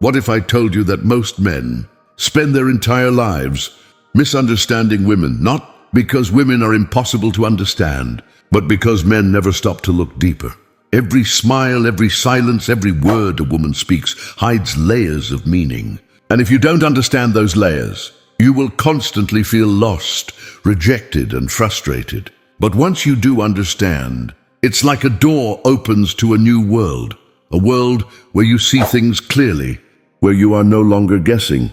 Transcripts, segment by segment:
What if I told you that most men spend their entire lives misunderstanding women, not because women are impossible to understand, but because men never stop to look deeper? Every smile, every silence, every word a woman speaks hides layers of meaning. And if you don't understand those layers, you will constantly feel lost, rejected, and frustrated. But once you do understand, it's like a door opens to a new world, a world where you see things clearly, where you are no longer guessing,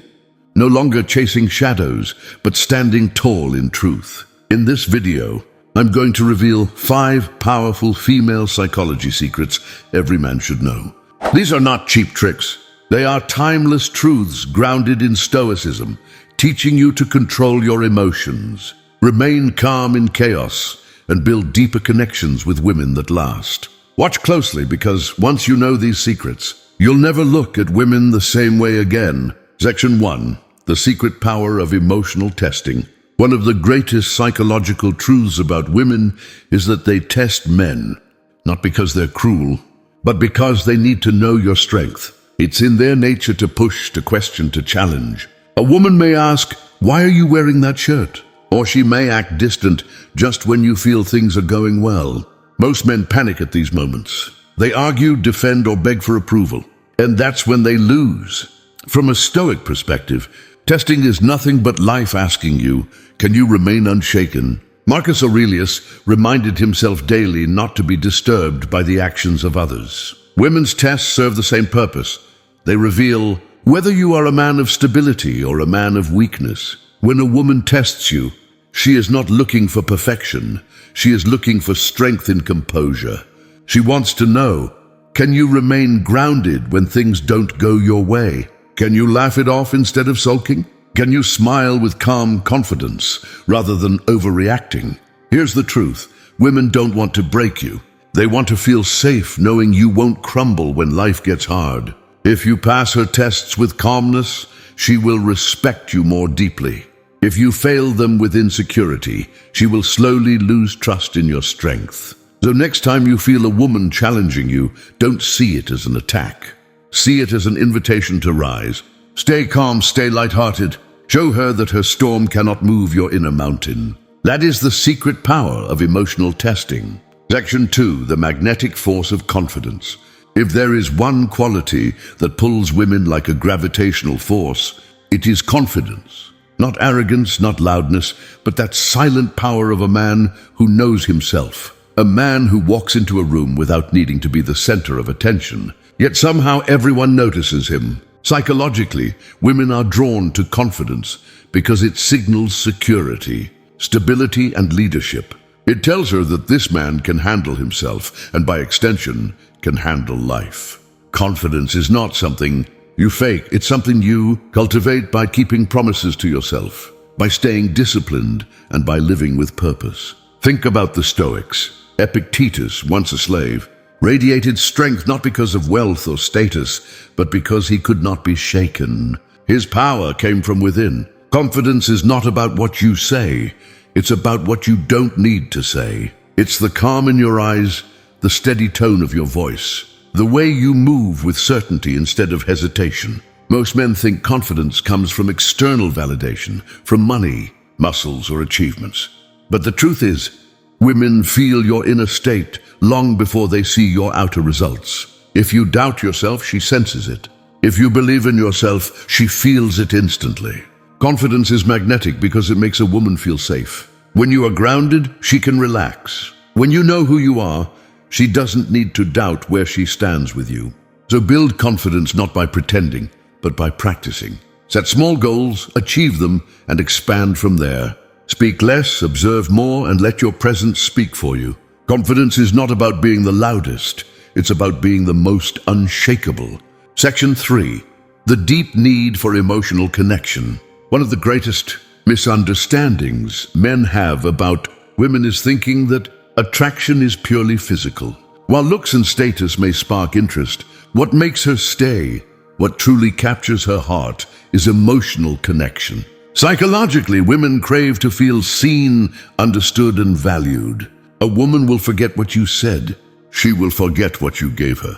no longer chasing shadows, but standing tall in truth. In this video, I'm going to reveal 5 powerful female psychology secrets every man should know. These are not cheap tricks. They are timeless truths grounded in Stoicism, teaching you to control your emotions, remain calm in chaos, and build deeper connections with women that last. Watch closely, because once you know these secrets, you'll never look at women the same way again. Section 1. The secret power of emotional testing. One of the greatest psychological truths about women is that they test men, not because they're cruel, but because they need to know your strength. It's in their nature to push, to question, to challenge. A woman may ask, "Why are you wearing that shirt?" Or she may act distant just when you feel things are going well. Most men panic at these moments. They argue, defend, or beg for approval. And that's when they lose. From a Stoic perspective, testing is nothing but life asking you, can you remain unshaken? Marcus Aurelius reminded himself daily not to be disturbed by the actions of others. Women's tests serve the same purpose. They reveal whether you are a man of stability or a man of weakness. When a woman tests you, she is not looking for perfection. She is looking for strength and composure. She wants to know, can you remain grounded when things don't go your way? Can you laugh it off instead of sulking? Can you smile with calm confidence rather than overreacting? Here's the truth. Women don't want to break you. They want to feel safe knowing you won't crumble when life gets hard. If you pass her tests with calmness, she will respect you more deeply. If you fail them with insecurity, she will slowly lose trust in your strength. So next time you feel a woman challenging you, don't see it as an attack. See it as an invitation to rise. Stay calm, stay lighthearted. Show her that her storm cannot move your inner mountain. That is the secret power of emotional testing. Section 2. The magnetic force of confidence. If there is one quality that pulls women like a gravitational force, it is confidence. Not arrogance, not loudness, but that silent power of a man who knows himself. A man who walks into a room without needing to be the center of attention. Yet somehow everyone notices him. Psychologically, women are drawn to confidence because it signals security, stability, and leadership. It tells her that this man can handle himself and, by extension, can handle life. Confidence is not something you fake. It's something you cultivate by keeping promises to yourself, by staying disciplined, and by living with purpose. Think about the Stoics. Epictetus, once a slave, radiated strength not because of wealth or status, but because he could not be shaken. His power came from within. Confidence is not about what you say. It's about what you don't need to say. It's the calm in your eyes, the steady tone of your voice, the way you move with certainty instead of hesitation. Most men think confidence comes from external validation, from money, muscles, or achievements. But the truth is, women feel your inner state long before they see your outer results. If you doubt yourself, she senses it. If you believe in yourself, she feels it instantly. Confidence is magnetic because it makes a woman feel safe. When you are grounded, she can relax. When you know who you are, she doesn't need to doubt where she stands with you. So build confidence not by pretending, but by practicing. Set small goals, achieve them, and expand from there. Speak less, observe more, and let your presence speak for you. Confidence is not about being the loudest. It's about being the most unshakable. Section 3. The deep need for emotional connection. One of the greatest misunderstandings men have about women is thinking that attraction is purely physical. While looks and status may spark interest, what makes her stay, what truly captures her heart, is emotional connection. Psychologically, women crave to feel seen, understood, and valued. A woman will forget what you said. She will forget what you gave her.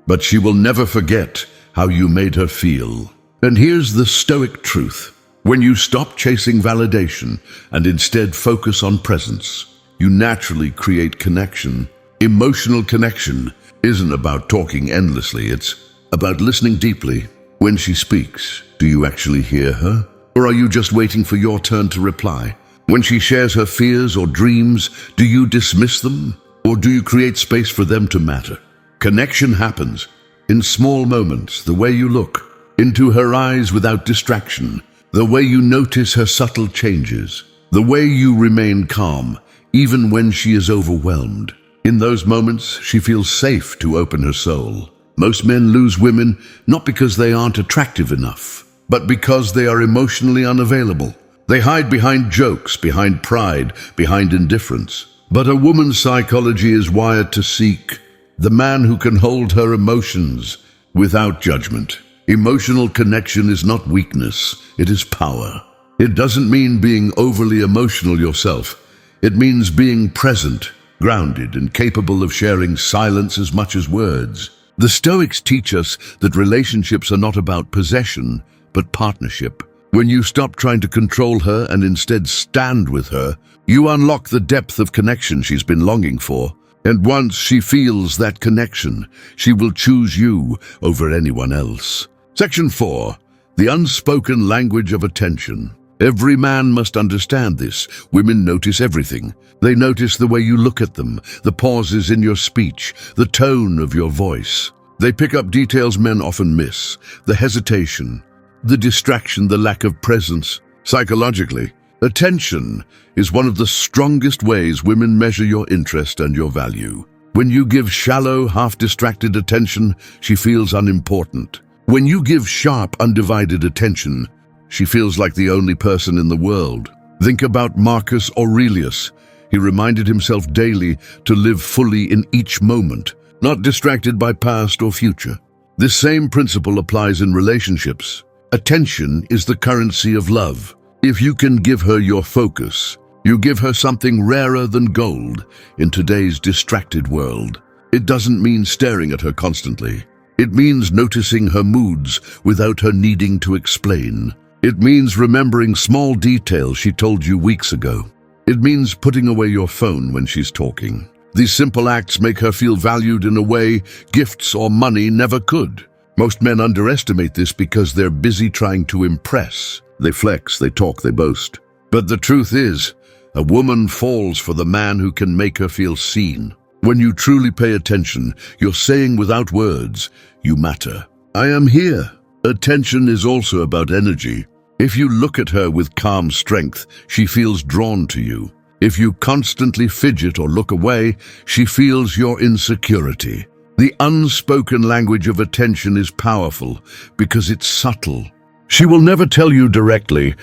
But she will never forget how you made her feel. And here's the Stoic truth. When you stop chasing validation and instead focus on presence, you naturally create connection. Emotional connection isn't about talking endlessly, it's about listening deeply. When she speaks, do you actually hear her? Or are you just waiting for your turn to reply? When she shares her fears or dreams, do you dismiss them? Or do you create space for them to matter? Connection happens in small moments, the way you look into her eyes without distraction, the way you notice her subtle changes, the way you remain calm, even when she is overwhelmed. In those moments, she feels safe to open her soul. Most men lose women not because they aren't attractive enough, but because they are emotionally unavailable. They hide behind jokes, behind pride, behind indifference. But a woman's psychology is wired to seek the man who can hold her emotions without judgment. Emotional connection is not weakness, it is power. It doesn't mean being overly emotional yourself. It means being present, grounded, and capable of sharing silence as much as words. The Stoics teach us that relationships are not about possession, but partnership. When you stop trying to control her and instead stand with her, you unlock the depth of connection she's been longing for. And once she feels that connection, she will choose you over anyone else. Section 4. The unspoken language of attention. Every man must understand this. Women notice everything. They notice the way you look at them, the pauses in your speech, the tone of your voice. They pick up details men often miss, the hesitation, the distraction, the lack of presence. Psychologically, attention is one of the strongest ways women measure your interest and your value. When you give shallow, half-distracted attention, she feels unimportant. When you give sharp, undivided attention, she feels like the only person in the world. Think about Marcus Aurelius. He reminded himself daily to live fully in each moment, not distracted by past or future. This same principle applies in relationships. Attention is the currency of love. If you can give her your focus, you give her something rarer than gold in today's distracted world. It doesn't mean staring at her constantly. It means noticing her moods without her needing to explain. It means remembering small details she told you weeks ago. It means putting away your phone when she's talking. These simple acts make her feel valued in a way gifts or money never could. Most men underestimate this because they're busy trying to impress. They flex, they talk, they boast. But the truth is, a woman falls for the man who can make her feel seen. When you truly pay attention, you're saying without words, you matter. I am here. Attention is also about energy. If you look at her with calm strength, she feels drawn to you. If you constantly fidget or look away, she feels your insecurity. The unspoken language of attention is powerful because it's subtle. She will never tell you directly,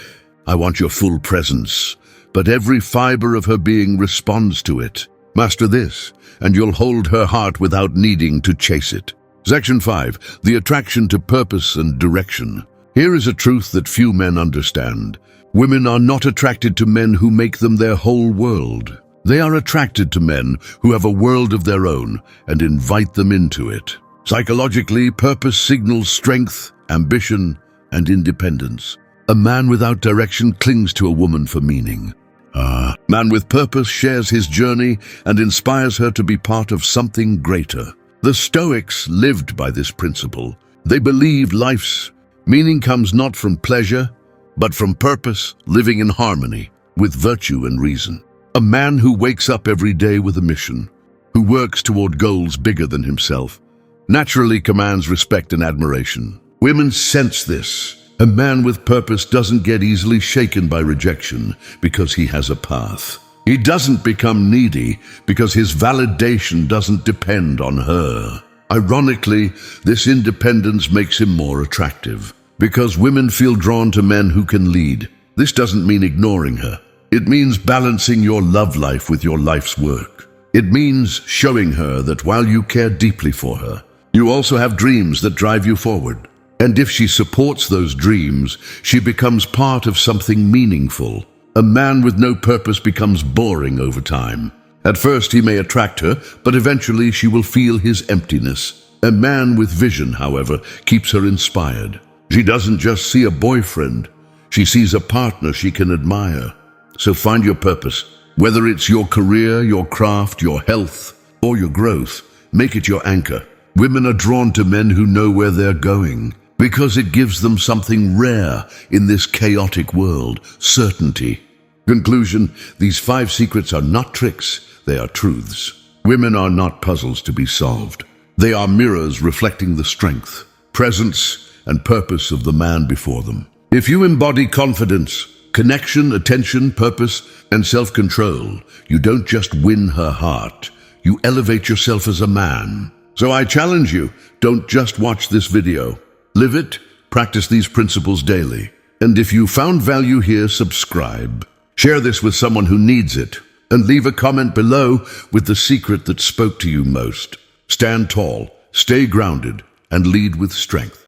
I want your full presence, but every fiber of her being responds to it. Master this, and you'll hold her heart without needing to chase it. Section 5. The attraction to purpose and direction. Here is a truth that few men understand. Women are not attracted to men who make them their whole world. They are attracted to men who have a world of their own and invite them into it. Psychologically, purpose signals strength, ambition, and independence. A man without direction clings to a woman for meaning. A man with purpose shares his journey and inspires her to be part of something greater. The Stoics lived by this principle. They believed life's meaning comes not from pleasure, but from purpose, living in harmony with virtue and reason. A man who wakes up every day with a mission, who works toward goals bigger than himself, naturally commands respect and admiration. Women sense this. A man with purpose doesn't get easily shaken by rejection because he has a path. He doesn't become needy because his validation doesn't depend on her. Ironically, this independence makes him more attractive because women feel drawn to men who can lead. This doesn't mean ignoring her. It means balancing your love life with your life's work. It means showing her that while you care deeply for her, you also have dreams that drive you forward. And if she supports those dreams, she becomes part of something meaningful. A man with no purpose becomes boring over time. At first he may attract her, but eventually she will feel his emptiness. A man with vision, however, keeps her inspired. She doesn't just see a boyfriend, she sees a partner she can admire. So find your purpose. Whether it's your career, your craft, your health, or your growth, make it your anchor. Women are drawn to men who know where they're going, because it gives them something rare in this chaotic world: certainty. Conclusion: these 5 secrets are not tricks, they are truths. Women are not puzzles to be solved. They are mirrors reflecting the strength, presence, and purpose of the man before them. If you embody confidence, connection, attention, purpose, and self-control, you don't just win her heart, you elevate yourself as a man. So I challenge you, don't just watch this video. Live it, practice these principles daily. And if you found value here, subscribe. Share this with someone who needs it, and leave a comment below with the secret that spoke to you most. Stand tall, stay grounded, and lead with strength.